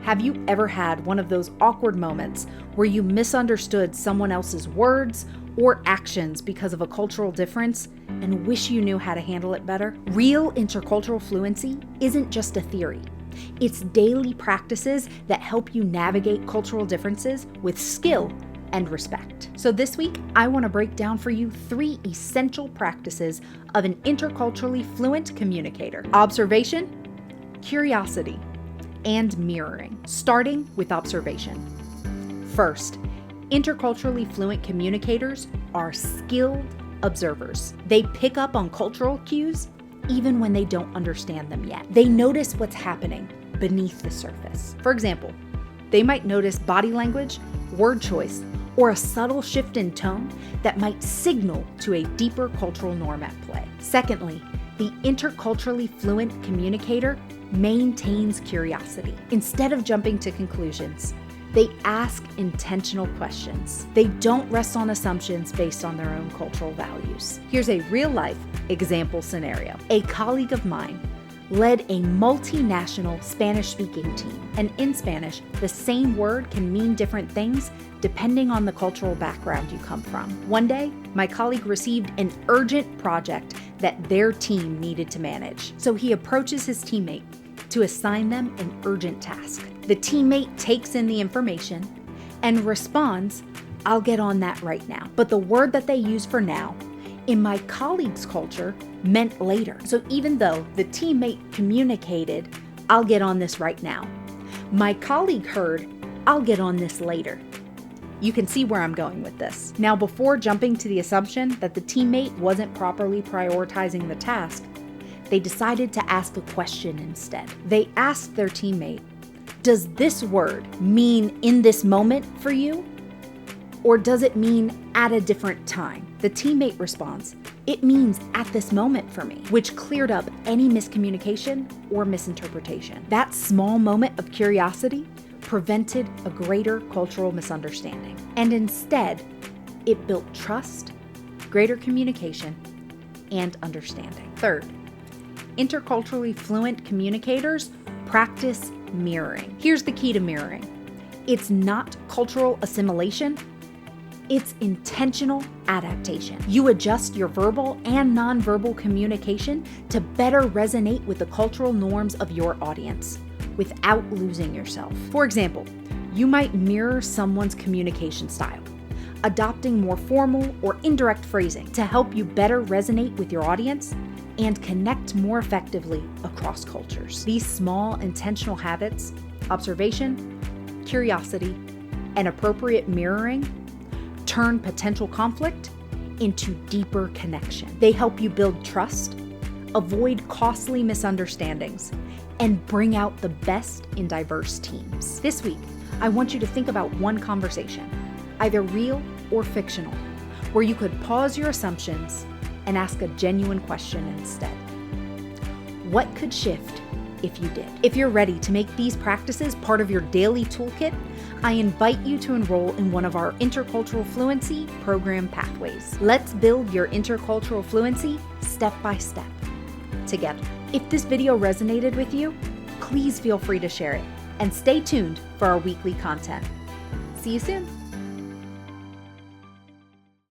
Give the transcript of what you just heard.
Have you ever had one of those awkward moments where you misunderstood someone else's words or actions because of a cultural difference and wish you knew how to handle it better? Real intercultural fluency isn't just a theory. It's daily practices that help you navigate cultural differences with skill and respect. So this week, I want to break down for you 3 essential practices of an interculturally fluent communicator: observation, curiosity, and mirroring. Starting with observation. First, interculturally fluent communicators are skilled observers. They pick up on cultural cues even when they don't understand them yet. They notice what's happening beneath the surface. For example, they might notice body language, word choice, or a subtle shift in tone that might signal to a deeper cultural norm at play. Secondly, the interculturally fluent communicator maintains curiosity. Instead of jumping to conclusions, they ask intentional questions. They don't rest on assumptions based on their own cultural values. Here's a real-life example scenario. A colleague of mine led a multinational Spanish-speaking team. And in Spanish, the same word can mean different things depending on the cultural background you come from. One day, my colleague received an urgent project that their team needed to manage. So he approaches his teammate to assign them an urgent task. The teammate takes in the information and responds, "I'll get on that right now." But the word that they use for now in my colleague's culture meant later. So even though the teammate communicated, "I'll get on this right now," my colleague heard, "I'll get on this later." You can see where I'm going with this. Now, before jumping to the assumption that the teammate wasn't properly prioritizing the task, they decided to ask a question instead. They asked their teammate, "Does this word mean in this moment for you? Or does it mean at a different time?" The teammate responds, "It means at this moment for me," which cleared up any miscommunication or misinterpretation. That small moment of curiosity prevented a greater cultural misunderstanding. And instead, it built trust, greater communication, and understanding. Third, interculturally fluent communicators practice mirroring. Here's the key to mirroring. It's not cultural assimilation. It's intentional adaptation. You adjust your verbal and nonverbal communication to better resonate with the cultural norms of your audience without losing yourself. For example, you might mirror someone's communication style, adopting more formal or indirect phrasing to help you better resonate with your audience and connect more effectively across cultures. These small intentional habits, observation, curiosity, and appropriate mirroring, turn potential conflict into deeper connection. They help you build trust, avoid costly misunderstandings, and bring out the best in diverse teams. This week, I want you to think about one conversation, either real or fictional, where you could pause your assumptions and ask a genuine question instead. What could shift if you did? If you're ready to make these practices part of your daily toolkit, I invite you to enroll in one of our Intercultural Fluency program pathways. Let's build your intercultural fluency step by step together. If this video resonated with you, please feel free to share it and stay tuned for our weekly content. See you soon.